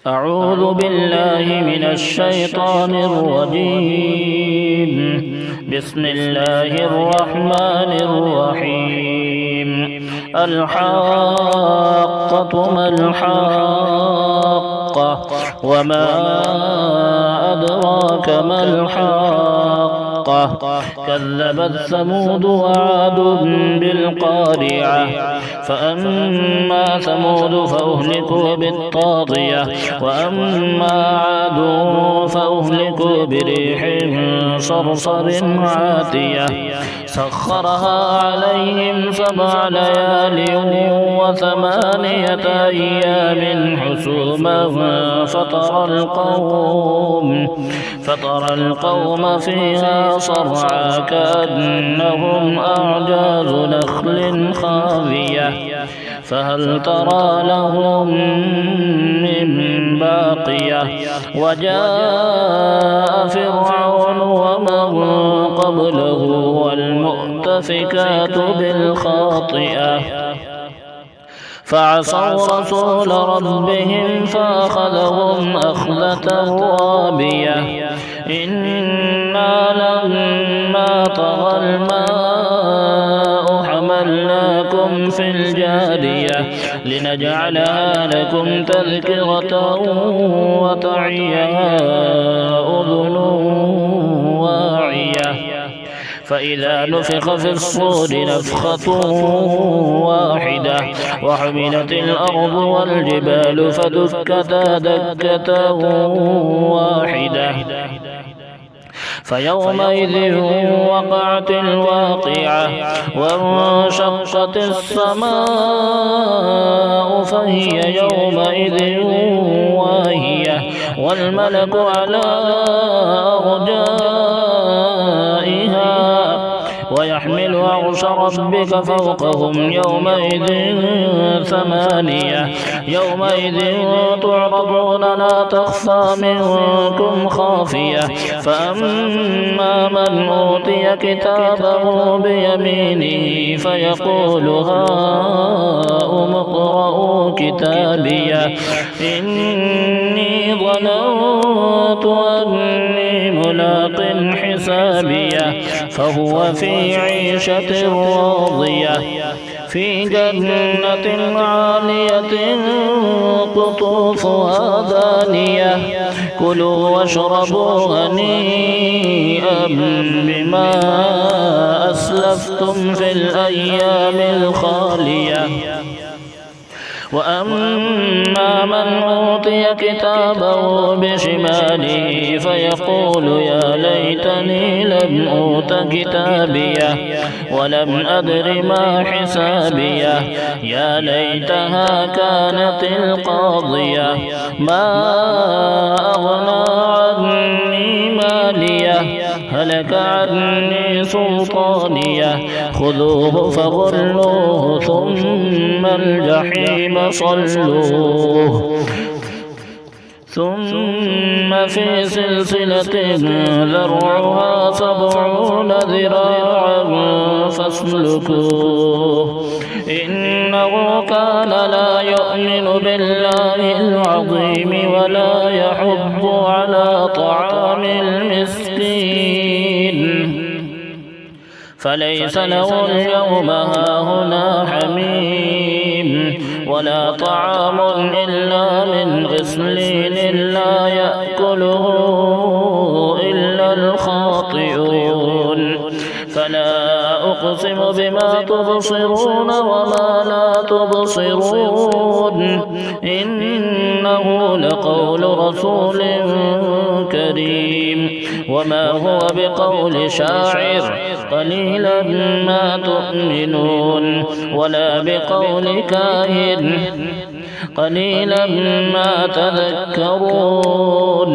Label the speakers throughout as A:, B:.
A: أعوذ بالله من الشيطان الرجيم. بسم الله الرحمن الرحيم. الحاقة ما الحاقة وما أدراك ما الحاقة كذبت ثمود وعاد بالقارعة فأما ثمود فأهلكوا بالطاغية وأما عاد فأهلكوا بريح صرصر عاتية سخرها عليهم 7 ليال و8 أيام حسوما فترى القوم فيها صرعى كأنهم أعجاز نخل خاوية فهل ترى لهم من باقية وجاء فرعون ومن قبله والمؤتفكات بالخاطئة فعصوا رسول ربهم فأخذهم أخذة رابية إنا لما طغى الماء حملناكم في الجارية لنجعلها لكم تذكرة وتعيها أذن واعية فإذا نفخ في الصور نفخة واحدة وحملت الأرض والجبال فدكتا دكة واحدة فيومئذ وقعت الواقعة وانشقت السماء فهي يومئذ واهية والملك على أرجائها ويحمل عرش ربك فوقهم يومئذ 8 يومئذ تعرضون لا تخفى منكم خافية فأما من أوتي كتابه بيمينه فيقول هاؤم اقرءوا كتابيه إني ظننت أني ملاق حسابيه فهو في عيشة راضية في جنة عالية قطوفها دانية كلوا واشربوا هنيئا بما أسلفتم في الأيام الخالية وأما من أوتي كتابه بشماله فيقول يا ليتني لم أوت كتابيه ولم أدر ما حسابيه يا ليتها كانت القاضية ما أغنى عني ماليه هلك عني سلطانيه خذوه فغلوه ثم الجحيم صلوه ثم في سلسلة ذرعها 70 ذراعا فاسلكوه إنه كان لا يؤمن بالله العظيم ولا يحض على طعام المسكين فليس له اليوم هاهنا حميم ولا طعام إلا من غسلين لا يأكله إلا الخاطئون فلا أقسم بما تبصرون وما لا تبصرون إنه لقول رسول كريم وما هو بقول شاعر قليلا ما تؤمنون ولا بقول كاهن قليلا ما تذكرون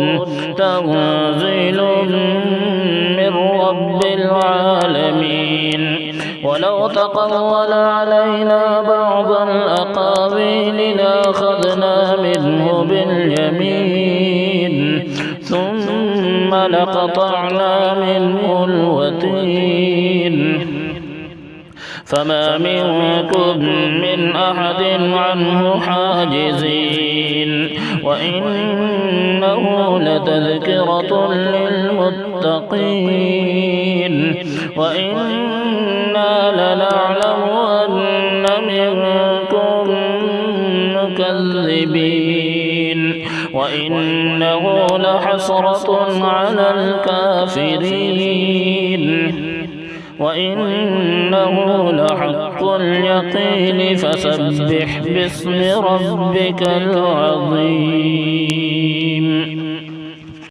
A: تنزيل من رب العالمين ولو تقول علينا بعض الأقاويل لأخذنا منه باليمين ثم لقطعنا منه الوتين فما منكم من أحد عنه حاجزين وإنه لتذكرة للمتقين وإنا لنعلم أن منكم مكذبين وإنه لحسرة على الكافرين وإنه لحق اليقين فسبح باسم ربك العظيم.